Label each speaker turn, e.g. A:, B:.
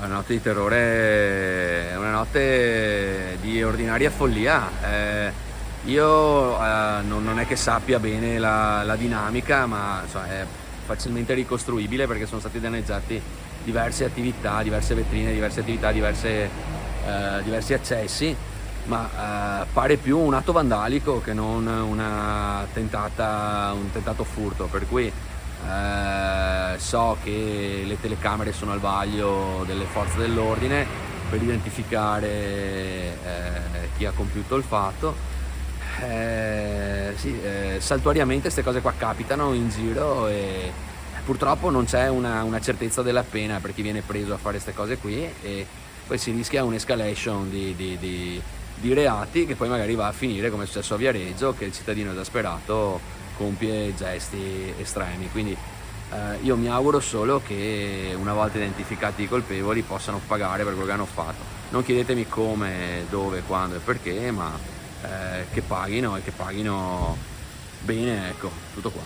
A: La notte di terrore è una notte di ordinaria follia. Io non è che sappia bene la dinamica, ma insomma, è facilmente ricostruibile perché sono stati danneggiati diverse attività, diverse vetrine, diverse attività, diversi accessi, ma pare più un atto vandalico che non un tentato furto, per cui so che le telecamere sono al vaglio delle forze dell'ordine per identificare chi ha compiuto il fatto. Sì, saltuariamente queste cose qua capitano in giro e purtroppo non c'è una certezza della pena per chi viene preso a fare queste cose qui, e poi si rischia un'escalation di reati che poi magari va a finire come è successo a Viareggio, che il cittadino esasperato compie gesti estremi. Quindi io mi auguro solo che una volta identificati i colpevoli possano pagare per quello che hanno fatto. Non chiedetemi come, dove, quando e perché, ma che paghino, e che paghino bene, ecco, tutto qua.